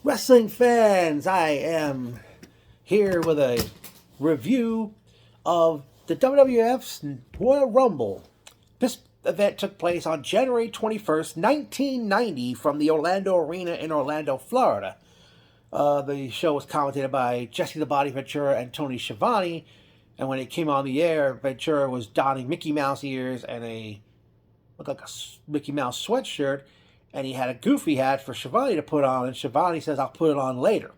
Wrestling fans, I am here with a review of the WWF's Royal Rumble. This event took place on January 21st, 1990, from the Orlando Arena in Orlando, Florida. The show was commentated by Jesse the Body Ventura and Tony Schiavone, and when it came on the air, Ventura was donning Mickey Mouse ears and looked like a Mickey Mouse sweatshirt, and he had a goofy hat for Schiavone to put on, and Schiavone says, "I'll put it on later."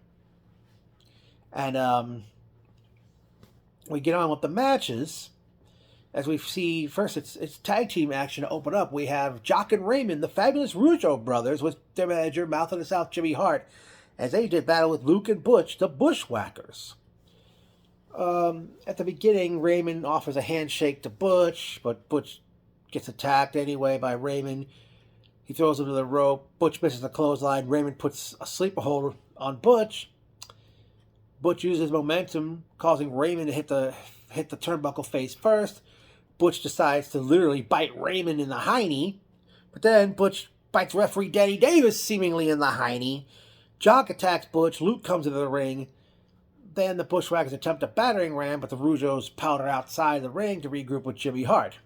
And we get on with the matches. As we see, first it's tag team action to open up. We have Jock and Raymond, the fabulous Rougeau brothers, with their manager, Mouth of the South, Jimmy Hart, as they did battle with Luke and Butch, the Bushwhackers. At the beginning, Raymond offers a handshake to Butch, but Butch gets attacked anyway by Raymond. He throws him to the rope. Butch misses the clothesline. Raymond puts a sleeper hold on Butch. Butch uses momentum, causing Raymond to hit the turnbuckle face first. Butch decides to literally bite Raymond in the hiney, but then Butch bites referee Danny Davis seemingly in the hiney. Jock attacks Butch. Luke comes into the ring. Then the Bushwhackers attempt a battering ram, but the Rougeaus powder outside the ring to regroup with Jimmy Hart.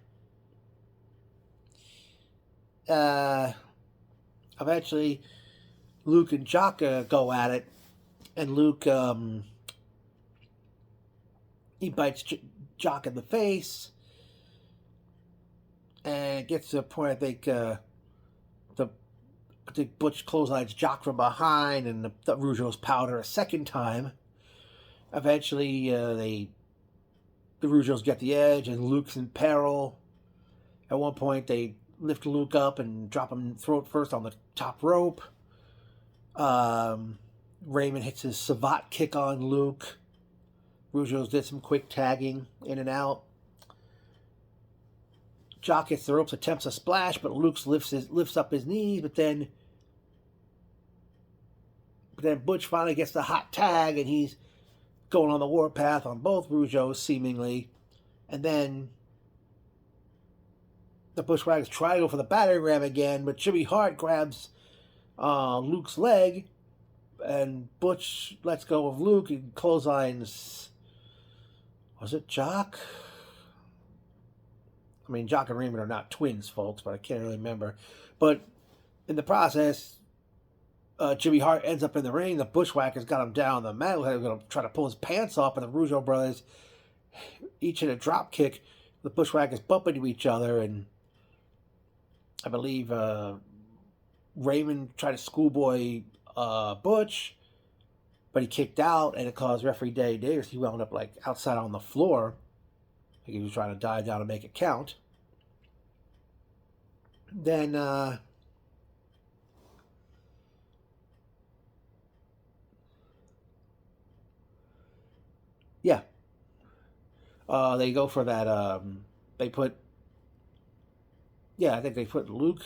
Eventually, Luke and Jock go at it, and Luke he bites Jock in the face, and gets to the point, I think Butch clotheslines Jock from behind, and the Rougeaus powder a second time. Eventually, the Rougeaus get the edge, and Luke's in peril. At one point, they lift Luke up and drop him throat first on the top rope. Raymond hits his savate kick on Luke. Rougeaus did some quick tagging in and out. Jock hits the ropes, attempts a splash, but Luke lifts up his knees, but then Butch finally gets the hot tag, and he's going on the warpath on both Rougeaus, seemingly. And then the Bushwhackers try to go for the battering ram again, but Jimmy Hart grabs Luke's leg, and Butch lets go of Luke and clotheslines. Was it Jock? I mean, Jock and Raymond are not twins, folks, but I can't really remember. But in the process, Jimmy Hart ends up in the ring. The Bushwhackers got him down on the mat. They're going to try to pull his pants off, and the Rougeau brothers each hit a drop kick. The Bushwhackers bump into each other, and I believe Raymond tried to schoolboy Butch, but he kicked out, and it caused referee Danny Davis. He wound up like outside on the floor. I think he was trying to dive down and make it count. Then they go for that. I think they put Luke.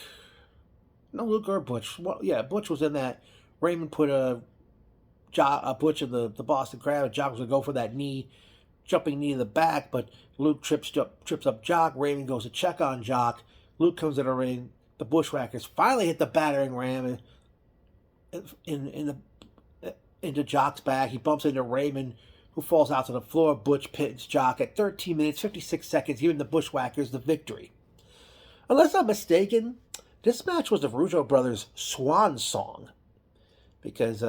No, Luke or Butch. Well, yeah, Butch was in that. Raymond put Butch in the Boston Crab, and Jock was going to go for that jumping knee to the back, but Luke trips up Jock. Raymond goes to check on Jock. Luke comes in the ring. The Bushwhackers finally hit the battering ram into Jock's back. He bumps into Raymond, who falls out to the floor. Butch pins Jock at 13 minutes, 56 seconds, giving the Bushwhackers the victory. Unless I'm mistaken, this match was the Rougeau brothers' swan song, because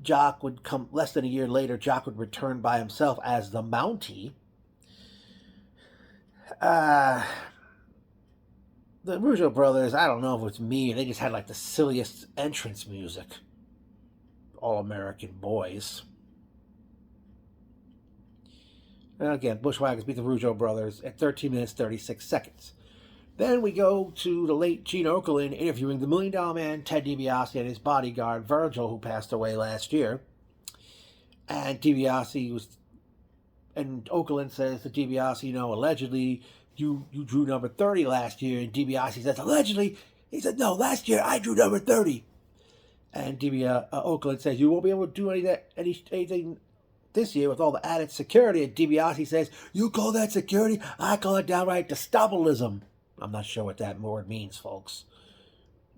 Jock would come less than a year later. Jock would return by himself as the Mountie. The Rougeau brothers, I don't know if it was me, they just had like the silliest entrance music. All American boys. And again, Bushwhackers beat the Rougeau brothers at 13 minutes, 36 seconds. Then we go to the late Gene Okerlund interviewing the $1 Million Man, Ted DiBiase, and his bodyguard, Virgil, who passed away last year. And Okerlund says to DiBiase, allegedly, you drew number 30 last year. And DiBiase says, allegedly? He said, no, last year I drew number 30. And Okerlund says, you won't be able to do anything this year with all the added security. And DiBiase says, you call that security? I call it downright Destabilism. I'm not sure what that word means, folks.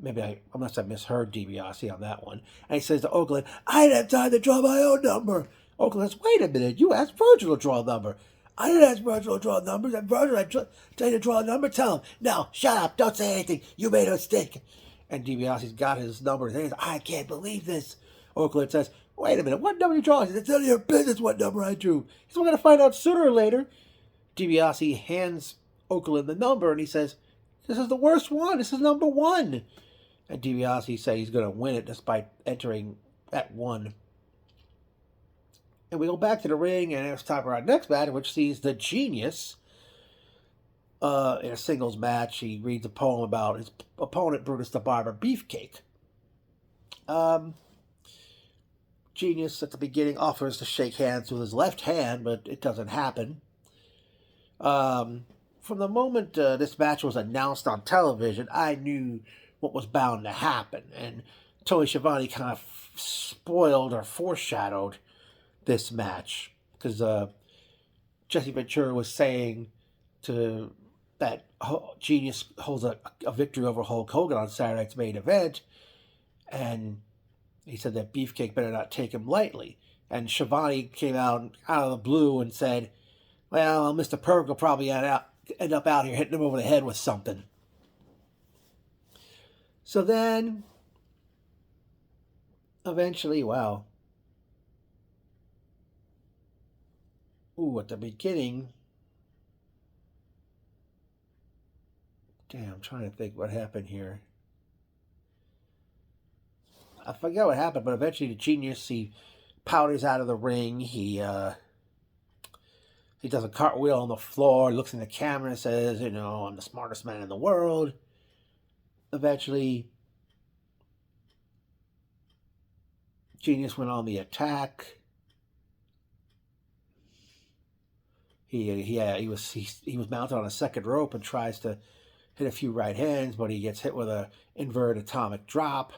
unless I misheard DiBiase on that one. And he says to Oakland, I didn't have time to draw my own number. Oakland says, wait a minute, you asked Virgil to draw a number. I didn't ask Virgil to draw a number. Virgil, I tell you to draw a number, tell him. No, shut up, don't say anything. You made a mistake. And DiBiase's got his number. And I can't believe this. Oakland says, wait a minute, what number you draw? He says, it's none of your business what number I drew. He says, we're going to find out sooner or later. DiBiase hands Oakland the number, and he says, this is the worst one. This is number 1. And DiBiase said he's going to win it despite entering at 1. And we go back to the ring, and it's time for our next match, which sees the Genius in a singles match. He reads a poem about his opponent, Brutus the Barber Beefcake. Genius, at the beginning, offers to shake hands with his left hand, but it doesn't happen. From the moment this match was announced on television, I knew what was bound to happen. And Tony Schiavone kind of spoiled or foreshadowed this match. Because Jesse Ventura was saying that Genius holds a victory over Hulk Hogan on Saturday night's main event. And he said that Beefcake better not take him lightly. And Schiavone came out of the blue and said, well, Mr. Perfect will probably end up out here hitting him over the head with something. So then, eventually, wow. At the beginning, damn, I'm trying to think what happened here. I forget what happened, but eventually the Genius, he powders out of the ring. He does a cartwheel on the floor, looks in the camera and says, I'm the smartest man in the world. Eventually, Genius went on the attack. He was mounted on a second rope and tries to hit a few right hands, but he gets hit with a inverted atomic drop.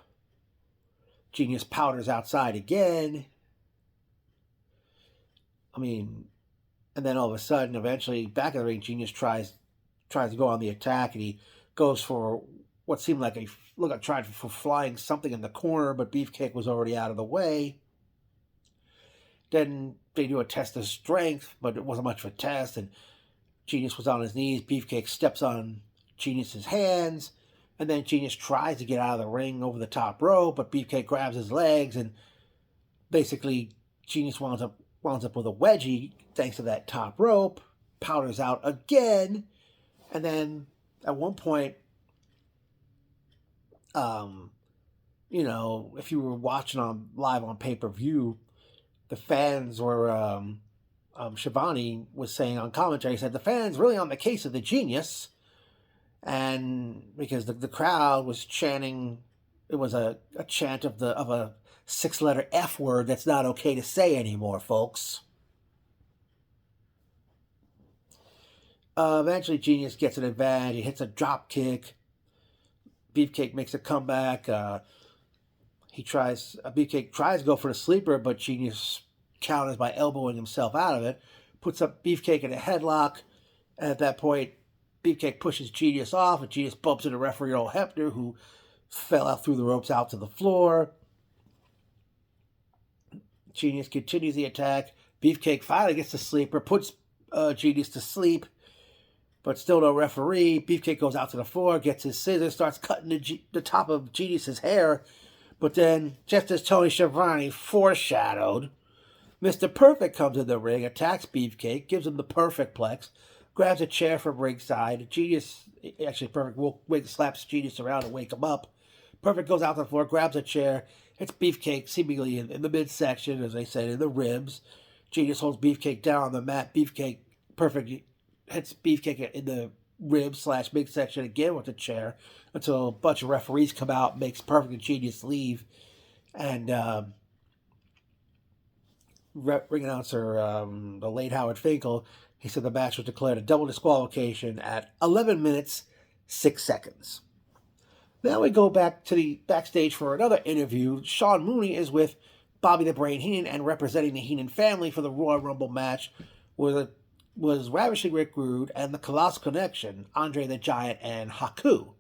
Genius powders outside again. And then all of a sudden, eventually, back in the ring, Genius tries to go on the attack, and he goes for what seemed like tried for flying something in the corner, but Beefcake was already out of the way. Then they do a test of strength, but it wasn't much of a test, and Genius was on his knees. Beefcake steps on Genius's hands, and then Genius tries to get out of the ring over the top rope, but Beefcake grabs his legs, and basically Genius winds up with a wedgie thanks to that top rope, powders out again, and then at one point, if you were watching live on pay-per-view, the fans were, Schiavone was saying on commentary, he said, the fans really on the case of the Genius, and because the crowd was chanting, it was a chant of a 6-letter F word that's not okay to say anymore, folks. Eventually, Genius gets an advantage. He hits a drop kick. Beefcake makes a comeback. Beefcake tries to go for the sleeper, but Genius counters by elbowing himself out of it. Puts up Beefcake in a headlock. And at that point, Beefcake pushes Genius off, and Genius bumps into referee Earl Hebner, who fell out through the ropes out to the floor. Genius continues the attack. Beefcake finally gets the sleeper, puts Genius to sleep, but still no referee. Beefcake goes out to the floor, gets his scissors, starts cutting the top of Genius's hair. But then, just as Tony Schiavone foreshadowed, Mr. Perfect comes in the ring, attacks Beefcake, gives him the perfect plex, grabs a chair from ringside. Perfect slaps Genius around to wake him up. Perfect goes out to the floor, grabs a chair, hits Beefcake seemingly in the midsection, as they said, in the ribs. Genius holds Beefcake down on the mat. Perfect hits Beefcake in the ribs / midsection again with the chair until a bunch of referees come out, makes Perfect and Genius leave. And ring announcer, the late Howard Finkel, he said the match was declared a double disqualification at 11 minutes, 6 seconds. Now we go back to the backstage for another interview. Sean Mooney is with Bobby the Brain Heenan and representing the Heenan family for the Royal Rumble match was Ravishing Rick Rude and the Colossal Connection, Andre the Giant and Haku.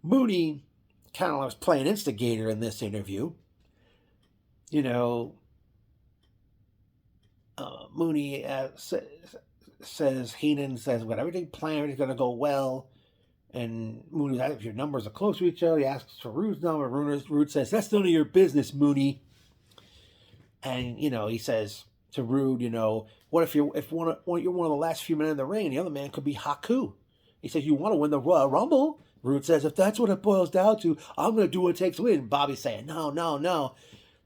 Mooney kind of was playing instigator in this interview. You know, Mooney says, Heenan says, "When everything planned is going to go well." And Mooney says, "If your numbers are close to each other," he asks for Rude's number. Rude says, "That's none of your business, Mooney." And, he says to Rude, "What if you're one of the last few men in the ring, and the other man could be Haku?" He says, "You want to win the Royal Rumble?" Rude says, "If that's what it boils down to, I'm going to do what it takes to win." Bobby's saying, "No."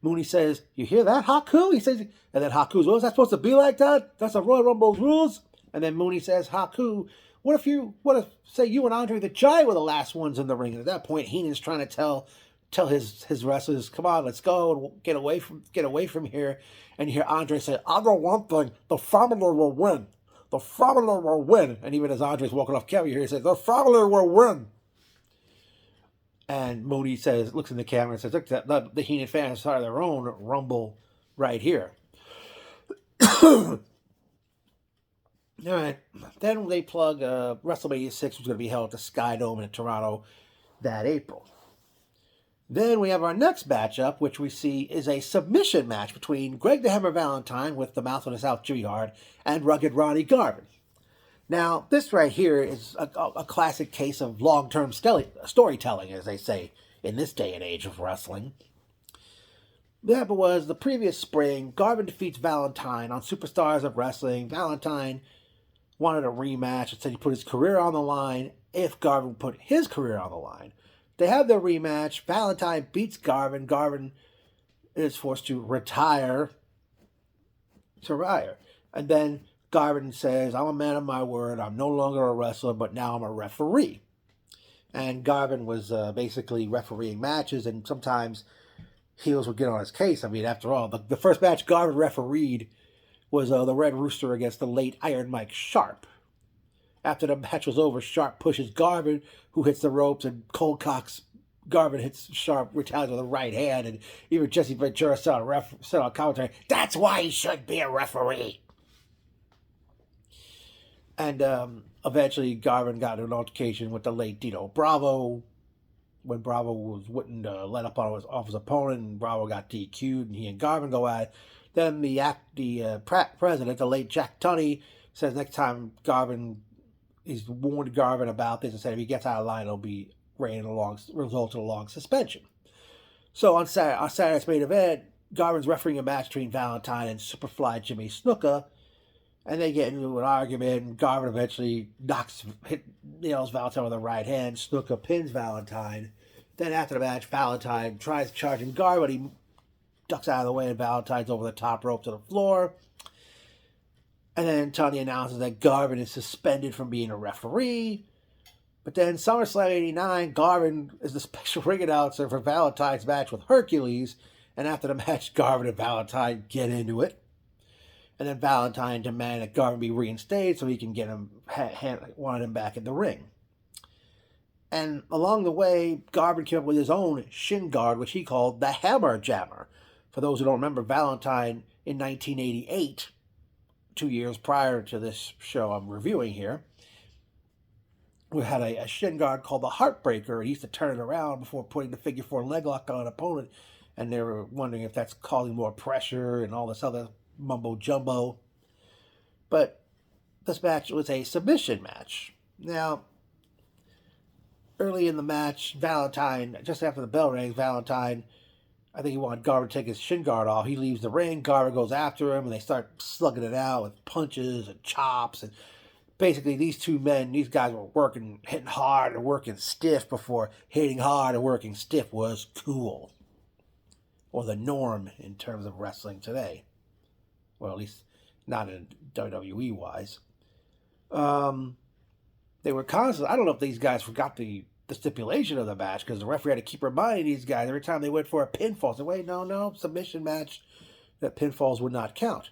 Mooney says, "You hear that, Haku?" He says, and then Haku's, "Well, is that supposed to be like that? That's the Royal Rumble's rules." And then Mooney says, "Haku, what if say you and Andre the Giant were the last ones in the ring?" And at that point, Heenan's trying to tell his wrestlers, "Come on, let's go and get away from here." And you hear Andre say, "I know one thing, the family will win. The family will win." And even as Andre's walking off camera, you hear he says, "The family will win." And Mooney looks in the camera and says, "Look, the Heenan fans started their own Rumble right here." All right. Then they plug WrestleMania 6, was going to be held at the Sky Dome in Toronto that April. Then we have our next matchup, which we see is a submission match between Greg the Hammer Valentine with the Mouth of the South Jimmy Hart and Rugged Ronnie Garvin. Now, this right here is a classic case of long-term storytelling, as they say in this day and age of wrestling. What happened was, the previous spring, Garvin defeats Valentine on Superstars of Wrestling. Valentine wanted a rematch and said he put his career on the line if Garvin put his career on the line. They have their rematch. Valentine beats Garvin. Garvin is forced to retire. And then Garvin says, "I'm a man of my word. I'm no longer a wrestler, but now I'm a referee." And Garvin was basically refereeing matches, and sometimes heels would get on his case. I mean, after all, the first match Garvin refereed was the Red Rooster against the late Iron Mike Sharp. After the match was over, Sharp pushes Garvin, who hits the ropes, and cold cocks Garvin, hits Sharp, retaliates with a right hand, and even Jesse Ventura said on commentary, "That's why he should be a referee." And eventually Garvin got into an altercation with the late Dino Bravo when Bravo wouldn't let up on off his opponent, and Bravo got DQ'd, and he and Garvin go at it. Then the president, the late Jack Tunney, says next time he's warned Garvin about this and said if he gets out of line, it'll be result in a long suspension. So on Saturday's main event, Garvin's refereeing a match between Valentine and Superfly Jimmy Snuka, and they get into an argument. Garvin eventually nails Valentine with a right hand. Snuka pins Valentine. Then after the match, Valentine tries charging Garvin. He ducks out of the way, and Valentine's over the top rope to the floor. And then Tony announces that Garvin is suspended from being a referee. But then SummerSlam 89, Garvin is the special ring announcer for Valentine's match with Hercules. And after the match, Garvin and Valentine get into it. And then Valentine demanded that Garvin be reinstated so he can get wanted him back in the ring. And along the way, Garvin came up with his own shin guard, which he called the Hammer Jammer. For those who don't remember, Valentine in 1988, 2 years prior to this show I'm reviewing here, we had a shin guard called the Heartbreaker. He used to turn it around before putting the figure four leg lock on an opponent, and they were wondering if that's causing more pressure and all this other mumbo jumbo. But this match was a submission match. Now, early in the match, Valentine, just after the bell rings, Valentine, I think he wanted Garvin to take his shin guard off. He leaves the ring. Garvin goes after him, and they start slugging it out with punches and chops. And basically, these guys were hitting hard and working stiff before hitting hard and working stiff was cool, or the norm in terms of wrestling today. Well, at least not in WWE-wise. They were constantly, I don't know if these guys forgot the stipulation of the match, because the referee had to keep reminding these guys every time they went for a pinfall. So wait, no, submission match, that pinfalls would not count.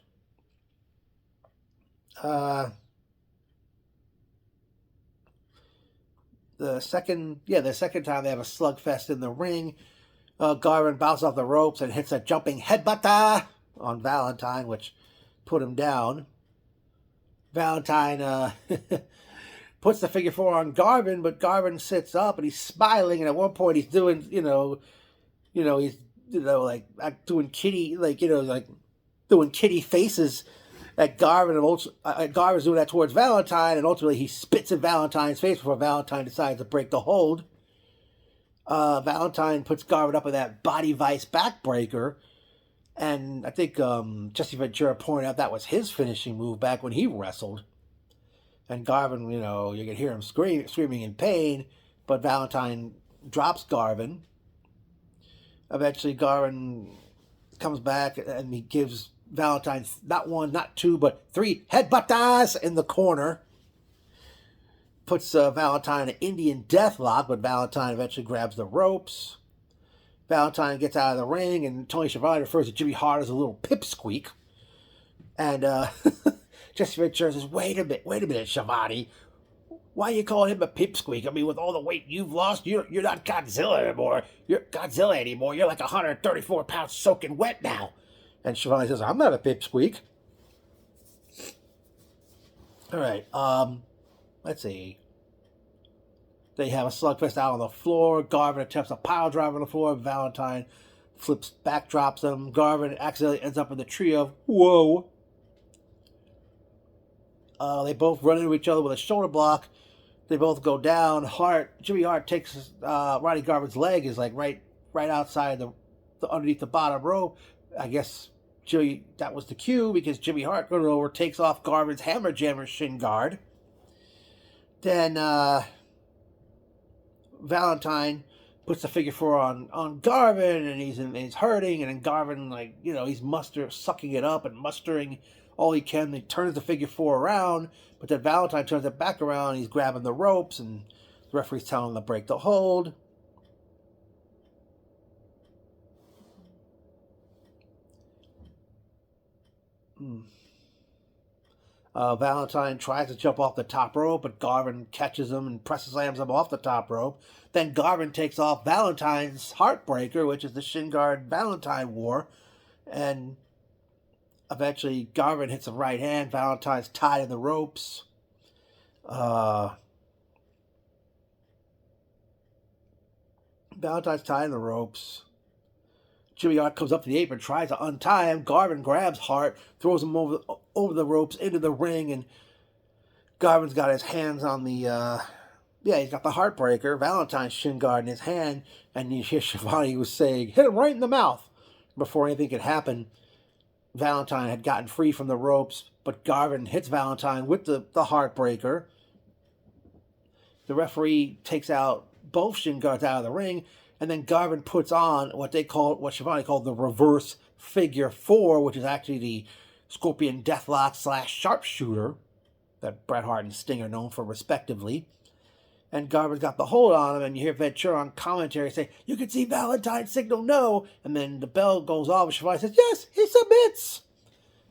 The second time they have a slugfest in the ring, Garvin bounces off the ropes and hits a jumping headbutt on Valentine, which put him down. Valentine puts the figure four on Garvin, but Garvin sits up and he's smiling, and at one point he's doing, he's, like doing kitty, doing kitty faces at Garvin, and Garvin's doing that towards Valentine, and ultimately he spits in Valentine's face before Valentine decides to break the hold. Valentine puts Garvin up with that body vice backbreaker, and I think Jesse Ventura pointed out that was his finishing move back when he wrestled. And Garvin, you can hear him screaming in pain, but Valentine drops Garvin. Eventually, Garvin comes back and he gives Valentine not one, not two, but 3 headbuttas in the corner. Puts Valentine in an Indian deathlock, but Valentine eventually grabs the ropes. Valentine gets out of the ring, and Tony Schiavone refers to Jimmy Hart as a little pipsqueak. And Jesse Ventura says, wait a minute, Schiavone. Why are you calling him a pipsqueak? I mean, with all the weight you've lost, you're not Godzilla anymore. You're like 134 pounds soaking wet now. And Schiavone says, I'm not a pipsqueak. All right, let's see. They have a slugfest out on the floor. Garvin attempts a pile driver on the floor. Valentine backdrops him. Garvin accidentally ends up in the tree of whoa. They both run into each other with a shoulder block. They both go down. Jimmy Hart takes Ronnie Garvin's leg, is like right outside the underneath the bottom rope. I guess that was the cue, because Jimmy Hart going over takes off Garvin's hammer jammer shin guard. Then Valentine puts the figure four on Garvin, and he's hurting, and then Garvin, he's sucking it up and mustering all he can. He turns the figure four around, but then Valentine turns it back around, and he's grabbing the ropes, and the referee's telling him to break the hold. Valentine tries to jump off the top rope, but Garvin catches him and presses slams him off the top rope. Then Garvin takes off Valentine's heartbreaker, which is the shin guard Valentine wore, and eventually Garvin hits a right hand. Valentine's tied in the ropes. Valentine's tied in the ropes. Jimmy Hart comes up to the apron, tries to untie him. Garvin grabs Hart, throws him over the ropes into the ring, and Garvin's got his hands on the, he's got the heartbreaker, Valentine's shin guard in his hand, and you hear Schiavone was saying, hit him right in the mouth. Before anything could happen, Valentine had gotten free from the ropes, but Garvin hits Valentine with the heartbreaker. The referee takes out both shin guards out of the ring, and then Garvin puts on what Schiavone called the reverse figure four, which is actually the Scorpion Deathlock / Sharpshooter that Bret Hart and Sting are known for respectively. And Garvin's got the hold on him, and you hear Ventura on commentary say, you can see Valentine signal no, and then the bell goes off, and Schiavone says, yes, he submits.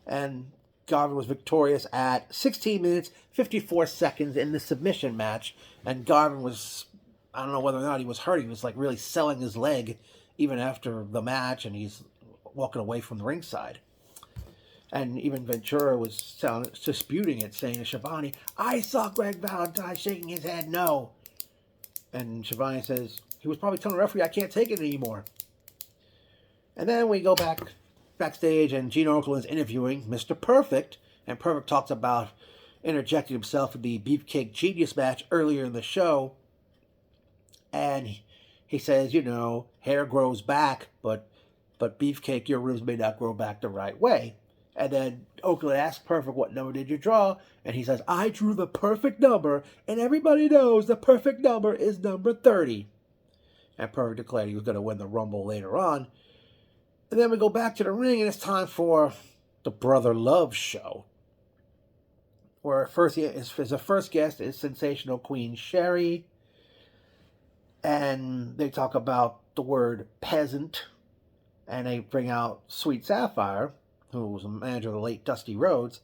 And Garvin was victorious at 16 minutes, 54 seconds in the submission match, and Garvin was, I don't know whether or not he was hurt. He was really selling his leg even after the match, and he's walking away from the ringside. And even Ventura was disputing it, saying to Schiavone, I saw Greg Valentine shaking his head no. And Schiavone says, he was probably telling the referee, I can't take it anymore. And then we go backstage, and Gene Okerlund is interviewing Mr. Perfect, and Perfect talks about interjecting himself in the Beefcake Genius match earlier in the show. And he says, hair grows back, but Beefcake, your ribs may not grow back the right way. And then Okerlund asks Perfect, what number did you draw? And he says, I drew the perfect number, and everybody knows the perfect number is number 30. And Perfect declared he was going to win the Rumble later on. And then we go back to the ring, and it's time for the Brother Love show, where his first guest is Sensational Queen Sherry. And they talk about the word peasant, and they bring out Sweet Sapphire, who was a manager of the late Dusty Rhodes,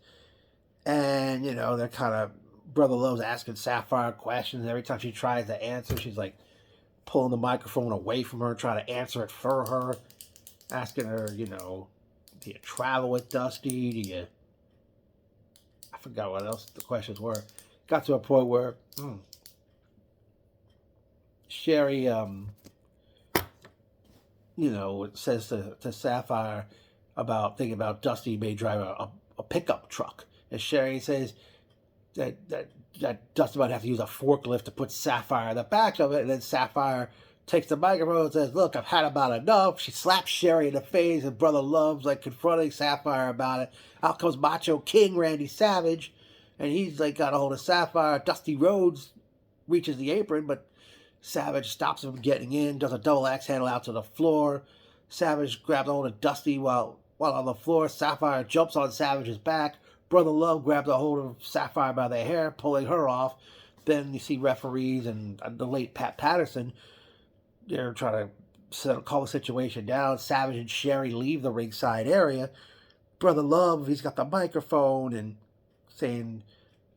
and, they're kind of, Brother Love's asking Sapphire questions. Every time she tries to answer, she's pulling the microphone away from her, trying to answer it for her, asking her, do you travel with Dusty? I forgot what else the questions were. got to a point where Sherry, says to Sapphire about thinking about Dusty may drive a pickup truck. And Sherry says that Dusty might have to use a forklift to put Sapphire in the back of it. And then Sapphire takes the microphone and says, "Look, I've had about enough." She slaps Sherry in the face, and Brother Love's like confronting Sapphire about it. Out comes Macho King Randy Savage, and he's like got a hold of Sapphire. Dusty Rhodes reaches the apron, but Savage stops him from getting in, does a double axe handle out to the floor. Savage grabs a hold of Dusty while on the floor. Sapphire jumps on Savage's back. Brother Love grabs a hold of Sapphire by the hair, pulling her off. Then you see referees and the late Pat Patterson. They're trying to calm the situation down. Savage and Sherry leave the ringside area. Brother Love, he's got the microphone and saying,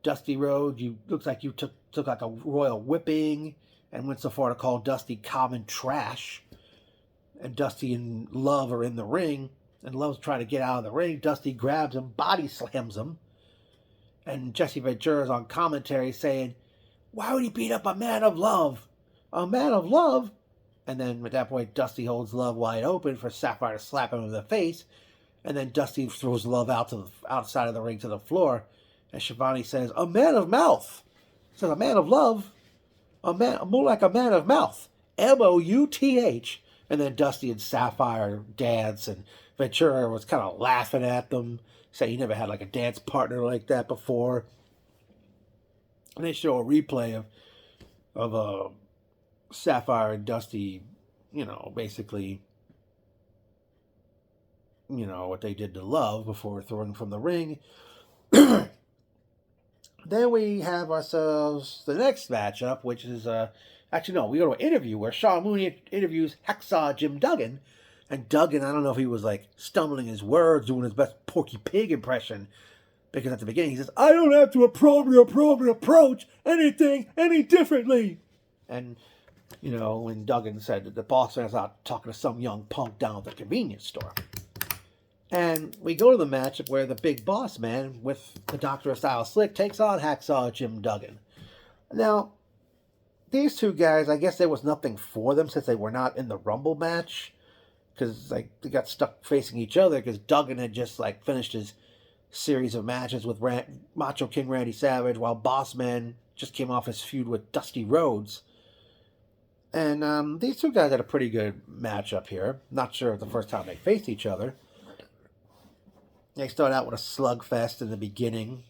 "Dusty Rhodes, you looks like you took like a royal whipping," and went so far to call Dusty common trash. And Dusty and Love are in the ring, and Love's trying to get out of the ring. Dusty grabs him, body slams him, and Jesse Ventura's on commentary saying, "Why would he beat up a man of love? A man of love?" And then at that point, Dusty holds Love wide open for Sapphire to slap him in the face. And then Dusty throws Love outside of the ring to the floor. And Shivani says, "A man of mouth." Says, "A man of love? More like a man of mouth. Mouth." And then Dusty and Sapphire dance. And Ventura was kind of laughing at them. Saying he never had like a dance partner like that before. And they show a replay of Sapphire and Dusty, basically, what they did to Love before throwing from the ring. Then we have ourselves the next matchup, which is, we go to an interview where Sean Mooney interviews Hacksaw Jim Duggan. And Duggan, I don't know if he was like stumbling his words, doing his best Porky Pig impression. Because at the beginning he says, "I don't have to approach anything any differently." And when Duggan said that the boss man's out talking to some young punk down at the convenience store. And we go to the matchup where the big boss man with the Doctor of Style Slick takes on Hacksaw Jim Duggan. Now, these two guys, I guess there was nothing for them since they were not in the Rumble match. Because they got stuck facing each other because Duggan had just finished his series of matches with Macho King Randy Savage while Boss Man just came off his feud with Dusty Rhodes. And these two guys had a pretty good matchup here. Not sure if the first time they faced each other. They start out with a slugfest in the beginning.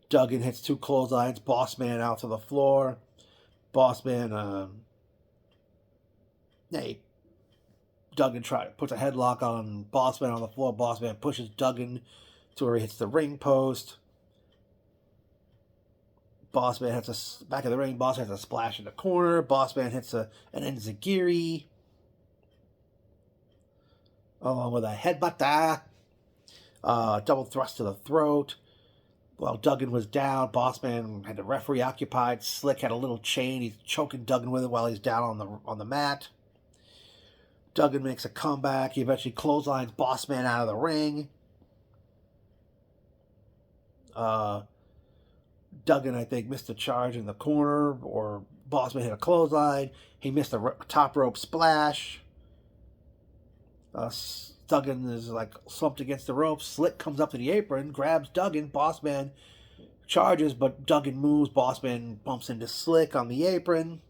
Duggan hits two clotheslines. Boss Man out to the floor. Boss Man, Duggan puts a headlock on Boss Man on the floor. Boss Man pushes Duggan to where he hits the ring post. Boss Man hits back of the ring. Boss Man hits a splash in the corner. Boss Man hits an enziguri along with a headbutt, double thrust to the throat. While Duggan was down, Boss Man had the referee occupied. Slick had a little chain. He's choking Duggan with it while he's down on the mat. Duggan makes a comeback. He eventually clotheslines Boss Man out of the ring. Duggan, I think, missed a charge in the corner, or Boss Man hit a clothesline. He missed a top rope splash. Duggan is slumped against the ropes. Slick comes up to the apron, grabs Duggan. Boss Man charges, but Duggan moves. Boss Man bumps into Slick on the apron.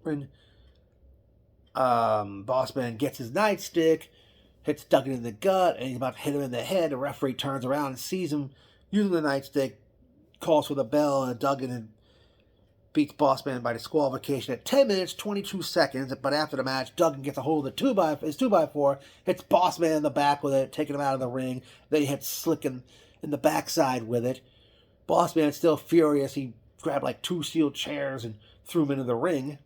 And Boss Man gets his nightstick, hits Duggan in the gut, and he's about to hit him in the head. The referee turns around and sees him using the nightstick, calls for the bell, and Duggan beats Boss Man by disqualification at 10 minutes, 22 seconds. But after the match, Duggan gets a hold of his 2x4, hits Boss Man in the back with it, taking him out of the ring. Then he hits Slick in the backside with it. Boss Man still furious. He grabbed two steel chairs and threw him into the ring.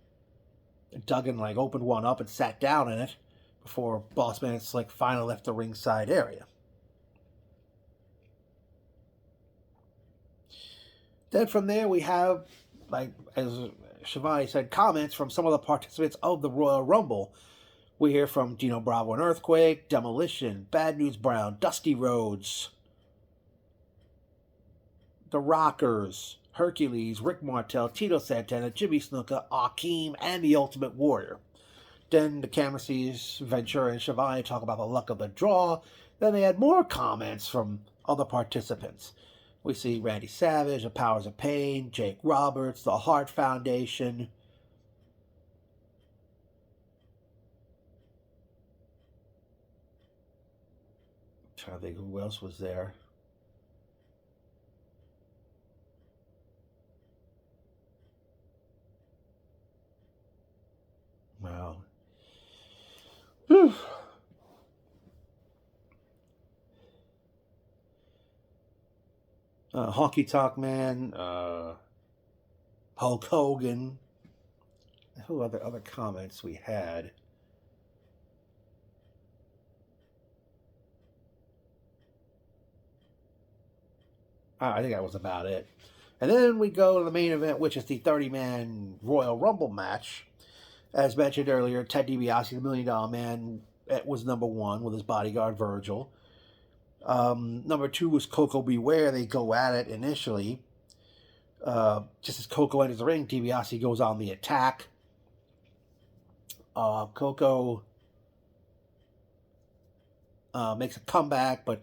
And Duggan opened one up and sat down in it before Boss Man and Slick finally left the ringside area. Then from there we have, as Shivani said, comments from some of the participants of the Royal Rumble. We hear from Dino Bravo and Earthquake, Demolition, Bad News Brown, Dusty Rhodes, the Rockers, Hercules, Rick Martel, Tito Santana, Jimmy Snuka, Akeem, and the Ultimate Warrior. Then the camera sees Ventura and Schiavone talk about the luck of the draw. Then they had more comments from other participants. We see Randy Savage, the Powers of Pain, Jake Roberts, the Hart Foundation. I'm trying to think who else was there. Wow. Whew. Honky Tonk Man, Hulk Hogan. Who other comments we had? I think that was about it. And then we go to the main event, which is the 30-man Royal Rumble match. As mentioned earlier, Ted DiBiase, the $1 Million Man, was number one with his bodyguard Virgil. Number two was Coco Beware. They go at it initially. Just as Coco enters the ring, DiBiase goes on the attack. Coco makes a comeback, but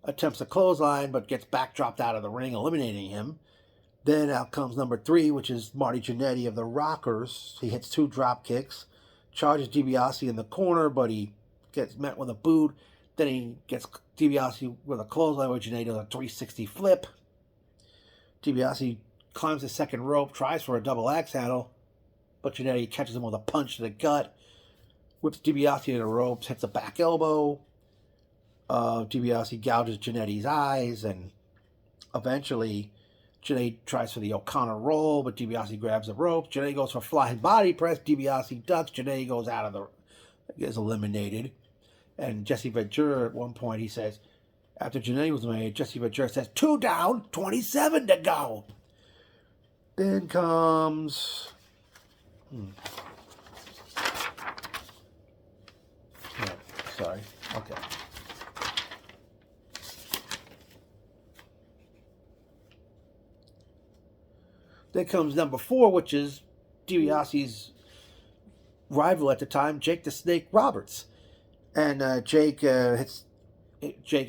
attempts a clothesline, but gets backdropped out of the ring, eliminating him. Then out comes number three, which is Marty Jannetty of the Rockers. He hits 2 drop kicks, charges DiBiase in the corner, but he gets met with a boot. Then he gets DiBiase with a clothesline, where Jannetty does a 360 flip. DiBiase climbs the second rope, tries for a double axe handle, but Jannetty catches him with a punch to the gut, whips DiBiase to the ropes, hits a back elbow. DiBiase gouges Jannetty's eyes, and eventually Jannetty tries for the O'Connor roll, but DiBiase grabs the rope. Jannetty goes for flying body press. DiBiase ducks. Jannetty goes out of is eliminated. And Jesse Ventura, at one point, he says, after Jannetty was eliminated, Jesse Ventura says, 2 down, 27 to go. Then comes... sorry. Okay. Then comes number 4, which is DiBiase's rival at the time, Jake the Snake Roberts. And Jake is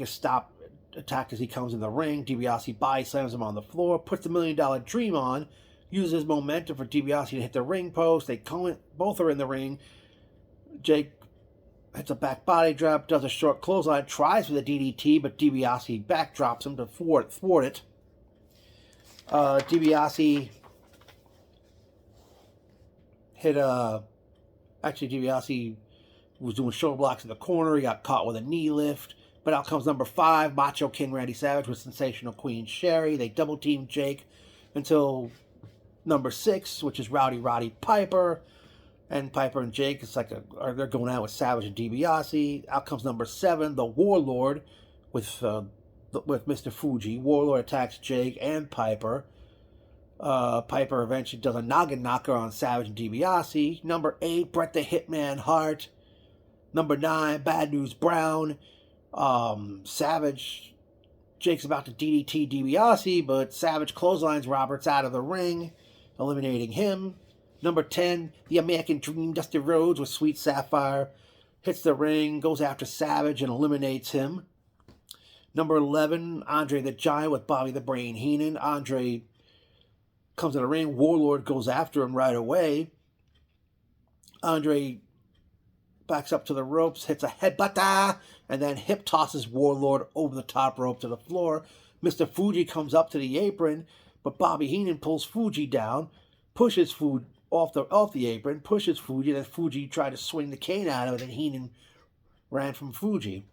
stopped, attacked as he comes in the ring. DiBiase body slams him on the floor, puts the $1 Million Dream on, uses momentum for DiBiase to hit the ring post. Both are in the ring. Jake hits a back body drop, does a short clothesline, tries for the DDT, but DiBiase backdrops him to thwart it. DiBiase hit DiBiase was doing shoulder blocks in the corner. He got caught with a knee lift. But out comes number 5, Macho King Randy Savage with Sensational Queen Sherry. They double team Jake until number 6, which is Rowdy Roddy Piper. And Piper and Jake, they're going out with Savage and DiBiase. Out comes number 7, the Warlord with Mr. Fuji. Warlord attacks Jake and Piper. Piper eventually does a noggin knocker on Savage and DiBiase. Number 8, Bret the Hitman Hart. Number 9, Bad News Brown. Savage, Jake's about to DDT DiBiase, but Savage clotheslines Roberts out of the ring, eliminating him. Number 10, The American Dream, Dusty Rhodes with Sweet Sapphire, hits the ring, goes after Savage and eliminates him. Number 11, Andre the Giant with Bobby the Brain Heenan. Andre comes in the ring, Warlord goes after him right away. Andre backs up to the ropes, hits a headbutt, and then hip tosses Warlord over the top rope to the floor. Mr. Fuji comes up to the apron, but Bobby Heenan pulls Fuji down, pushes Fuji off the apron, pushes Fuji, then Fuji tried to swing the cane out of it, and Heenan ran from Fuji.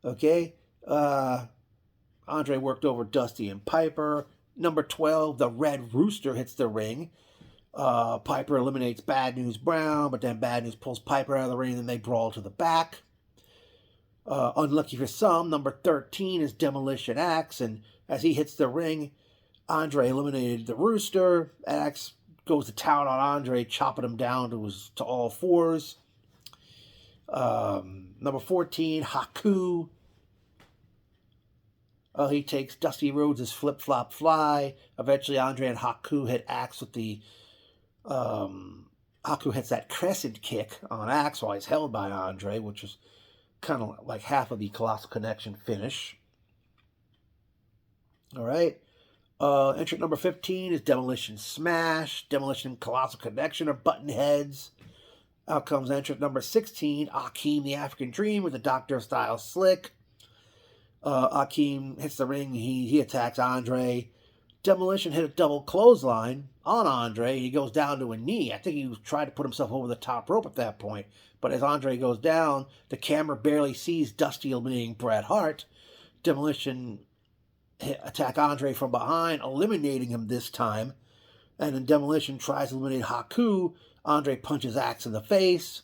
Okay? Andre worked over Dusty and Piper. Number 12, the Red Rooster hits the ring. Piper eliminates Bad News Brown, but then Bad News pulls Piper out of the ring, and they brawl to the back. Unlucky for some, number 13 is Demolition Axe, and as he hits the ring, Andre eliminated the Rooster. Axe goes to town on Andre, chopping him down to all fours. Number 14, Haku. He takes Dusty Rhodes' flip-flop fly. Eventually, Andre and Haku hit Axe with the... Haku hits that crescent kick on Axe while he's held by Andre, which is kind of like half of the Colossal Connection finish. All right. Entrant number 15 is Demolition Smash. Demolition and Colossal Connection are button heads. Out comes entrant number 16, Akeem the African Dream with the Doctor-style slick. Akeem hits the ring. He attacks Andre. Demolition hit a double clothesline on Andre. He goes down to a knee. I think he was trying to put himself over the top rope at that point. But as Andre goes down, the camera barely sees Dusty eliminating Bret Hart. Demolition attack Andre from behind, eliminating him this time. And then Demolition tries to eliminate Haku. Andre punches Axe in the face.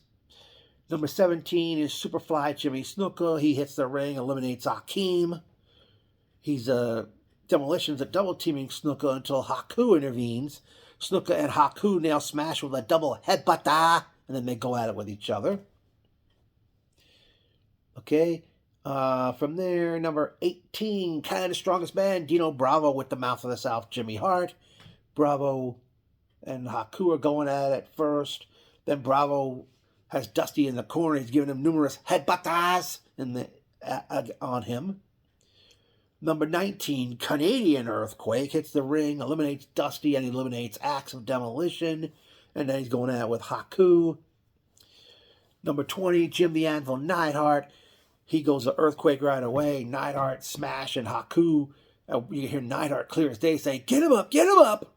Number 17 is Superfly Jimmy Snuka. He hits the ring, eliminates Akeem. Demolition's a double teaming Snuka until Haku intervenes. Snuka and Haku now smash with a double headbutt, and then they go at it with each other. Okay. From there, number 18, Canada's Strongest Man, Dino Bravo with the Mouth of the South, Jimmy Hart. Bravo and Haku are going at it first. Then Bravo has Dusty in the corner. He's giving him numerous headbutts on him. Number 19, Canadian Earthquake, hits the ring, eliminates Dusty, and eliminates Axe of Demolition. And then he's going at it with Haku. Number 20, Jim the Anvil Neidhart. He goes to Earthquake right away. Neidhart smash and Haku. You hear Neidhart clear as day say, "Get him up, get him up!"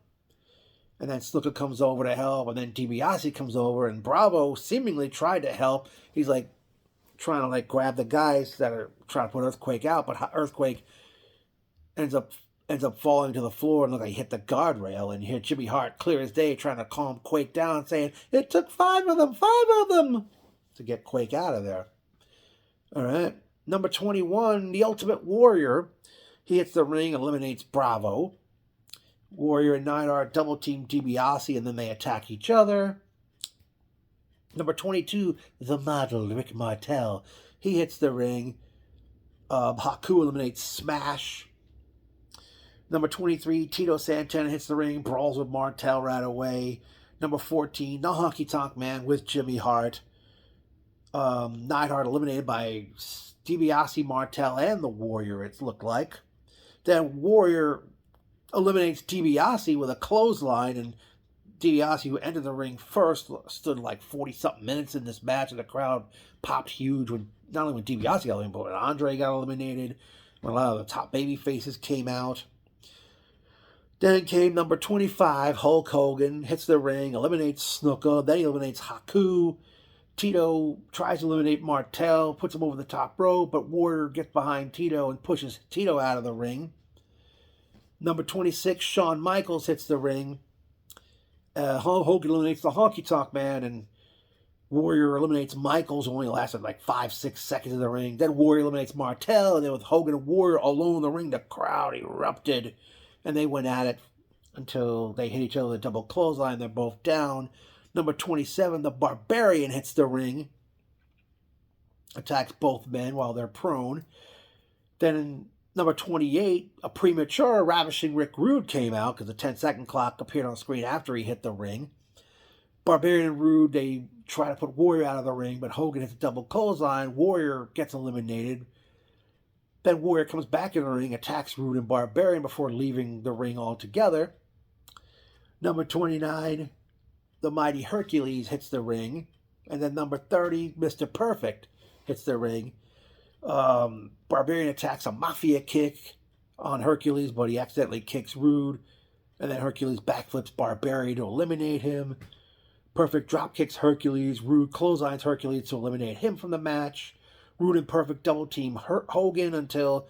And then Snuka comes over to help, and then DiBiase comes over, and Bravo seemingly tried to help. He's trying to grab the guys that are trying to put Earthquake out, but Earthquake ends up falling to the floor and look like he hit the guardrail. And you hear Jimmy Hart clear as day trying to calm Quake down, saying, "It took five of them to get Quake out of there." All right. Number 21, the Ultimate Warrior. He hits the ring, eliminates Bravo. Warrior and Neidhart double team DiBiase, and then they attack each other. Number 22, the model, Rick Martel. He hits the ring. Haku eliminates Smash. Number 23, Tito Santana hits the ring, brawls with Martel right away. Number 14, the Honky Tonk Man with Jimmy Hart. Neidhart eliminated by DiBiase, Martel, and the Warrior, it looked like. Then Warrior eliminates DiBiase with a clothesline, and DiBiase, who entered the ring first, stood 40-something minutes in this match, and the crowd popped huge when not only when DiBiase got eliminated, but when Andre got eliminated, when a lot of the top baby faces came out. Then came number 25, Hulk Hogan, hits the ring, eliminates Snuka, then he eliminates Haku. Tito tries to eliminate Martel, puts him over the top rope, but Warrior gets behind Tito and pushes Tito out of the ring. Number 26, Shawn Michaels hits the ring. Hogan eliminates the Honky Tonk Man, and Warrior eliminates Michaels, who only lasted 5-6 seconds in the ring. Then Warrior eliminates Martel, and then with Hogan and Warrior alone in the ring, the crowd erupted, and they went at it until they hit each other with a double clothesline. They're both down. Number 27, the Barbarian hits the ring, attacks both men while they're prone. Then in number 28, a premature Ravishing Rick Rude came out because the 10-second clock appeared on the screen after he hit the ring. Barbarian and Rude, they try to put Warrior out of the ring, but Hogan hits a double clothesline. Warrior gets eliminated. Then Warrior comes back in the ring, attacks Rude and Barbarian before leaving the ring altogether. Number 29, the Mighty Hercules hits the ring. And then number 30, Mr. Perfect hits the ring. Barbarian attacks a Mafia kick on Hercules, but he accidentally kicks Rude. And then Hercules backflips Barbarian to eliminate him. Perfect drop kicks Hercules. Rude clotheslines Hercules to eliminate him from the match. Rude and Perfect double team Hogan until...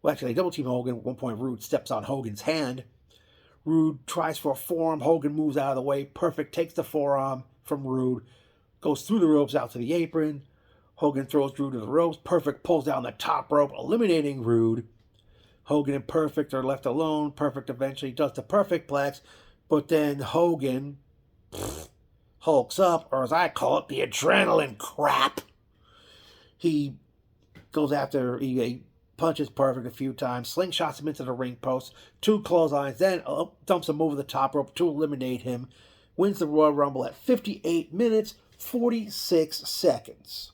Well, actually, they double team Hogan. At one point, Rude steps on Hogan's hand. Rude tries for a forearm. Hogan moves out of the way. Perfect takes the forearm from Rude. Goes through the ropes out to the apron. Hogan throws Rude to the ropes. Perfect pulls down the top rope, eliminating Rude. Hogan and Perfect are left alone. Perfect eventually does the Perfect Plex. But then Hogan hulks up, or as I call it, the adrenaline crap. He goes after... He punches perfect a few times, slingshots him into the ring post, 2 clotheslines, then dumps him over the top rope to eliminate him. Wins the Royal Rumble at 58 minutes, 46 seconds.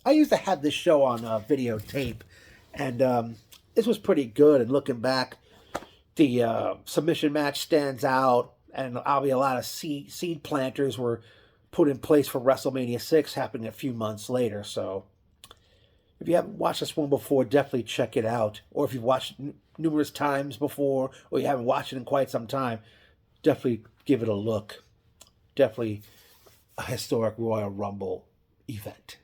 I used to have this show on videotape, and this was pretty good. And looking back, the submission match stands out, and obviously a lot of seed planters were put in place for WrestleMania 6 happening a few months later. So if you haven't watched this one before, definitely check it out. Or if you've watched it numerous times before, or you haven't watched it in quite some time, definitely give it a look. Definitely a historic Royal Rumble event.